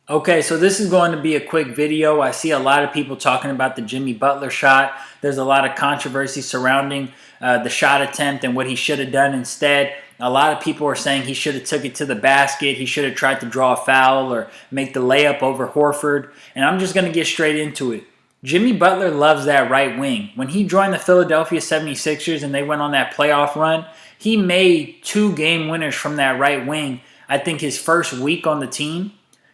Okay, so this is going to be a quick video. I see a lot of people talking about the Jimmy Butler shot. There's a lot of controversy surrounding the shot attempt and what he should have done instead. A lot of people are saying he should have took it to the basket. He should have tried to draw a foul or make the layup over Horford. And I'm just going to get straight into it. Jimmy Butler loves that right wing. When he joined the Philadelphia 76ers and they went on that playoff run, he made 2 game winners from that right wing. I think his first week on the team.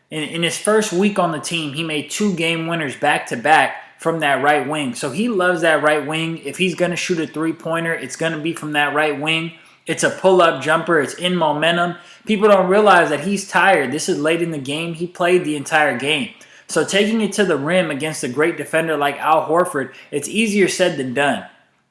In his first week on the team, he made 2 game winners back to back from that right wing. So he loves that right wing. If he's going to shoot a three-pointer, it's going to be from that right wing. It's a pull-up jumper. It's in momentum. People don't realize that he's tired. This is late in the game. He played the entire game. So taking it to the rim against a great defender like Al Horford, it's easier said than done.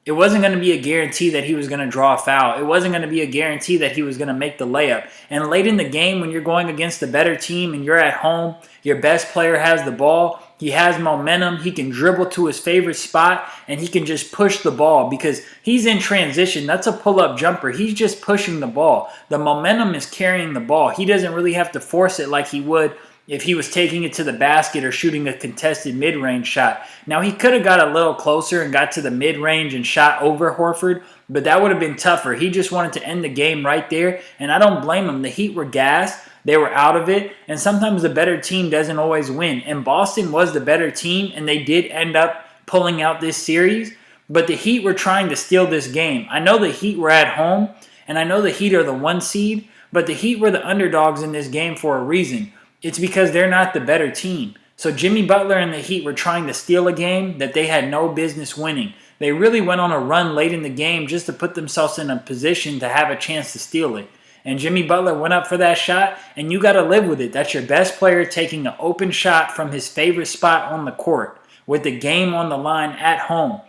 It wasn't going to be a guarantee that he was going to draw a foul. It wasn't going to be a guarantee that he was going to make the layup. And late in the game, when you're going against a better team and you're at home, your best player has the ball, he has momentum, he can dribble to his favorite spot, and he can just push the ball because he's in transition. That's a pull-up jumper. He's just pushing the ball. The momentum is carrying the ball. He doesn't really have to force it like he would if he was taking it to the basket or shooting a contested mid-range shot. Now, he could have got a little closer and got to the mid-range and shot over Horford, but that would have been tougher. He just wanted to end the game right there, and I don't blame him. The Heat were gassed. They were out of it, and sometimes the better team doesn't always win. And Boston was the better team, and they did end up pulling out this series, but the Heat were trying to steal this game. I know the Heat were at home, and I know the Heat are the 1 seed, but the Heat were the underdogs in this game for a reason. It's because they're not the better team. So Jimmy Butler and the Heat were trying to steal a game that they had no business winning. They really went on a run late in the game just to put themselves in a position to have a chance to steal it. And Jimmy Butler went up for that shot, and you got to live with it. That's your best player taking an open shot from his favorite spot on the court with the game on the line at home.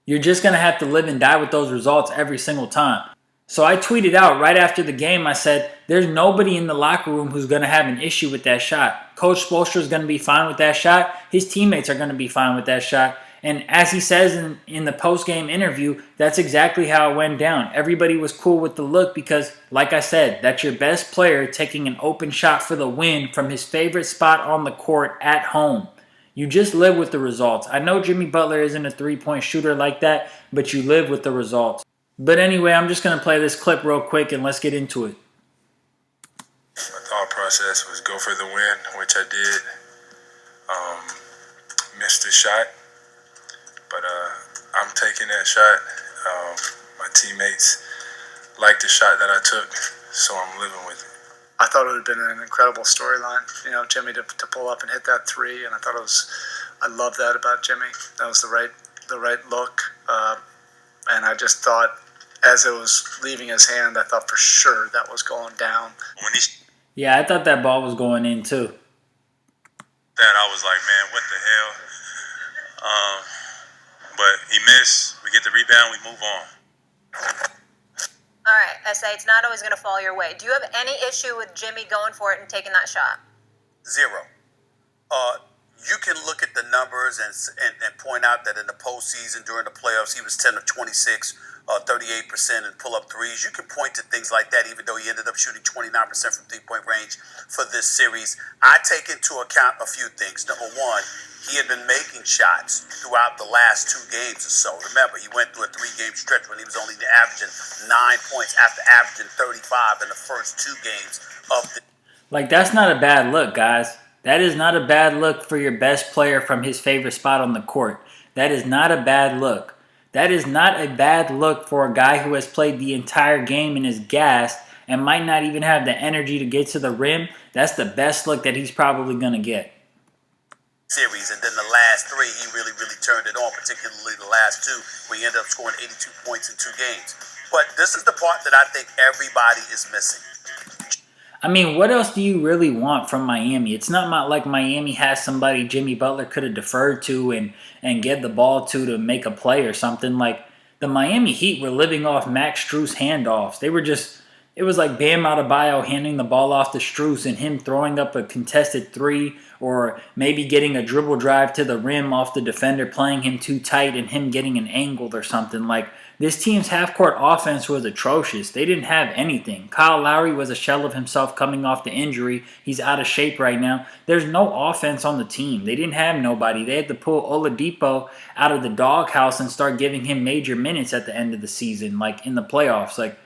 You're just going to have to live and die with those results every single time. So I tweeted out right after the game, I said, there's nobody in the locker room who's going to have an issue with that shot. Coach Spoelstra is going to be fine with that shot. His teammates are going to be fine with that shot. And as he says in the post-game interview, that's exactly how it went down. Everybody was cool with the look because, like I said, that's your best player taking an open shot for the win from his favorite spot on the court at home. You just live with the results. I know Jimmy Butler isn't a three-point shooter like that, but you live with the results. But anyway, I'm just going to play this clip real quick and let's get into it. My thought process was go for the win, which I did. Missed the shot, but I'm taking that shot. My teammates liked the shot that I took, so I'm living with it. I thought it would have been an incredible storyline, Jimmy to pull up and hit that three, and I love that about Jimmy. That was the right look, and I just thought as it was leaving his hand, I thought for sure that was going down. Yeah, I thought that ball was going in too. That I was like, man, what the hell? But he missed. We get the rebound. We move on. All right, SA, it's not always going to fall your way. Do you have any issue with Jimmy going for it and taking that shot? Zero. You can look at the numbers and point out that in the postseason during the playoffs, he was 10 of 26, 38% in pull-up threes. You can point to things like that, even though he ended up shooting 29% from three-point range for this series. I take into account a few things. Number one, he had been making shots throughout the last 2 games or so. Remember, he went through a 3-game stretch when he was only averaging 9 points after averaging 35 in the first 2 games of the... Like, that's not a bad look, guys. That is not a bad look for your best player from his favorite spot on the court. That is not a bad look. That is not a bad look for a guy who has played the entire game and is gassed and might not even have the energy to get to the rim. That's the best look that he's probably going to get. Series, and then the last 3, he really turned it on, particularly the last 2, where he ended up scoring 82 points in 2 games. But this is the part that I think everybody is missing. I mean, what else do you really want from Miami? It's not like Miami has somebody Jimmy Butler could have deferred to and get the ball to make a play or something. Like, the Miami Heat were living off Max Strus handoffs. They were just It was like Bam Adebayo handing the ball off to Strus and him throwing up a contested three, or maybe getting a dribble drive to the rim off the defender playing him too tight and him getting an angle or something. Like, this team's half-court offense was atrocious. They didn't have anything. Kyle Lowry was a shell of himself coming off the injury. He's out of shape right now. There's no offense on the team. They didn't have nobody. They had to pull Oladipo out of the doghouse and start giving him major minutes at the end of the season, like in the playoffs. Like,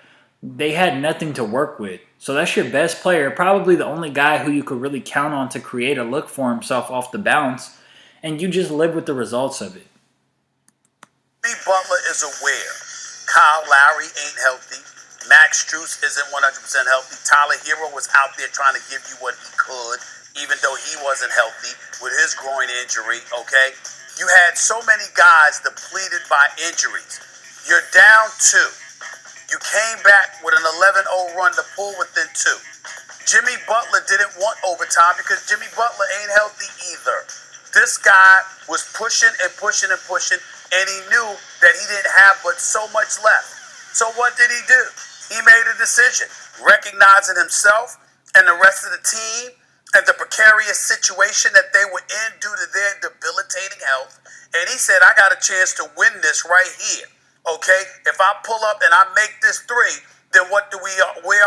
they had nothing to work with. So that's your best player, probably the only guy who you could really count on to create a look for himself off the bounce, and you just live with the results of it. Jimmy Butler is aware Kyle Lowry ain't healthy. Max Strus isn't 100% healthy. Tyler Hero was out there trying to give you what he could, even though he wasn't healthy with his groin injury, okay? You had so many guys depleted by injuries. You're down 2. You came back with an 11-0 run to pull within 2. Jimmy Butler didn't want overtime because Jimmy Butler ain't healthy either. This guy was pushing and pushing and pushing, and he knew that he didn't have but so much left. So what did he do? He made a decision, recognizing himself and the rest of the team and the precarious situation that they were in due to their debilitating health. And he said, I got a chance to win this right here. Okay? If I pull up and I make this 3, then where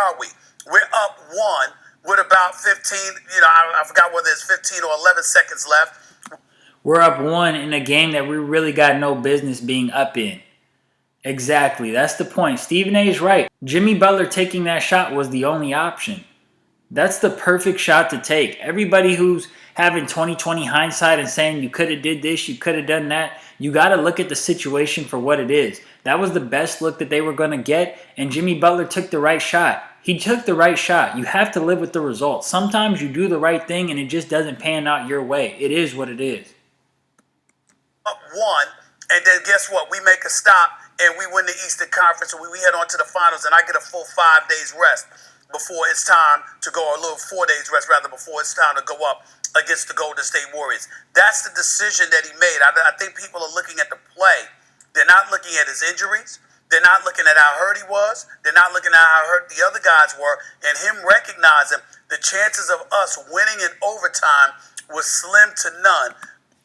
are we? We're up 1 with about 15, I forgot whether it's 15 or 11 seconds left. We're up 1 in a game that we really got no business being up in. Exactly. That's the point. Stephen A is right. Jimmy Butler taking that shot was the only option. That's the perfect shot to take. Everybody who's having 20/20 hindsight and saying you could have did this, you could have done that, you got to look at the situation for what it is. That was the best look that they were going to get, and Jimmy Butler took the right shot. He took the right shot. You have to live with the results. Sometimes you do the right thing and it just doesn't pan out your way. It is what it is. Up 1, and then guess what? We make a stop and we win the Eastern Conference, and we head on to the finals, and I get a full 5 days rest before it's time to go, or a little 4 days rest rather, before it's time to go up against the Golden State Warriors. That's the decision that he made. I think people are looking at the play. They're not looking at his injuries. They're not looking at how hurt he was. They're not looking at how hurt the other guys were. And him recognizing the chances of us winning in overtime was slim to none.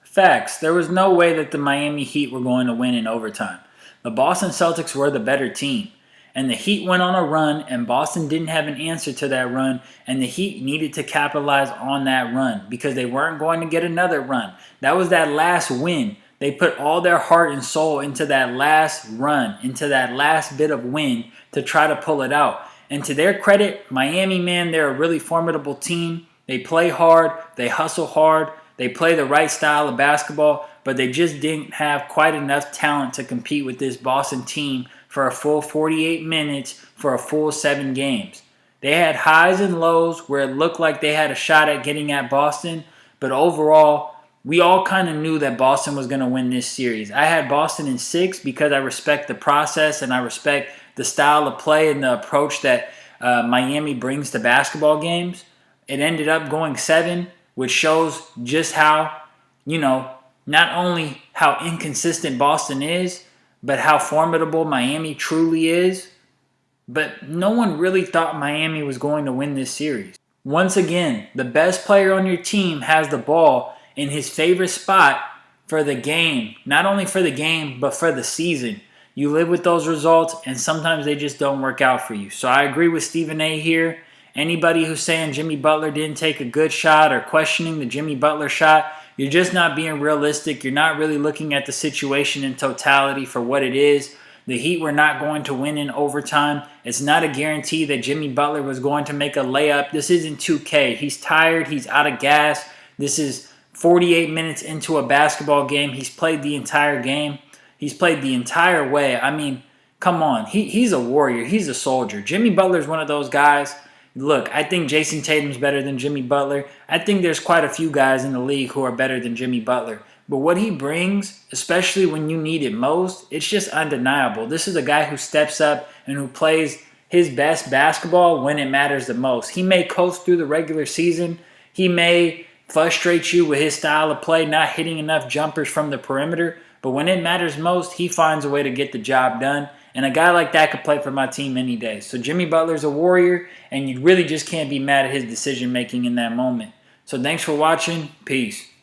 Facts. There was no way that the Miami Heat were going to win in overtime. The Boston Celtics were the better team. And the Heat went on a run, and Boston didn't have an answer to that run, and the Heat needed to capitalize on that run because they weren't going to get another run. That was that last win. They put all their heart and soul into that last run, into that last bit of win to try to pull it out. And to their credit, Miami, man, they're a really formidable team. They play hard, they hustle hard, they play the right style of basketball, but they just didn't have quite enough talent to compete with this Boston team for a full 48 minutes for a full 7 games. They had highs and lows where it looked like they had a shot at getting at Boston, but overall, we all kind of knew that Boston was going to win this series. I had Boston in 6 because I respect the process and I respect the style of play and the approach that Miami brings to basketball games. It ended up going 7, which shows just how, not only how inconsistent Boston is, but how formidable Miami truly is. But no one really thought Miami was going to win this series. Once again, the best player on your team has the ball in his favorite spot for the game. Not only for the game, but for the season. You live with those results, and sometimes they just don't work out for you. So I agree with Stephen A here. Anybody who's saying Jimmy Butler didn't take a good shot or questioning the Jimmy Butler shot, you're just not being realistic. You're not really looking at the situation in totality for what it is. The Heat were not going to win in overtime. It's not a guarantee that Jimmy Butler was going to make a layup. This isn't 2K. He's tired. He's out of gas. This is 48 minutes into a basketball game. He's played the entire game. He's played the entire way. I mean, come on. He's a warrior. He's a soldier. Jimmy Butler's one of those guys. Look, I think Jason Tatum's better than Jimmy Butler. I think there's quite a few guys in the league who are better than Jimmy Butler. But what he brings, especially when you need it most, it's just undeniable. This is a guy who steps up and who plays his best basketball when it matters the most. He may coast through the regular season. He may frustrate you with his style of play, not hitting enough jumpers from the perimeter. But when it matters most, he finds a way to get the job done. And a guy like that could play for my team any day. So Jimmy Butler's a warrior, and you really just can't be mad at his decision making in that moment. So thanks for watching. Peace.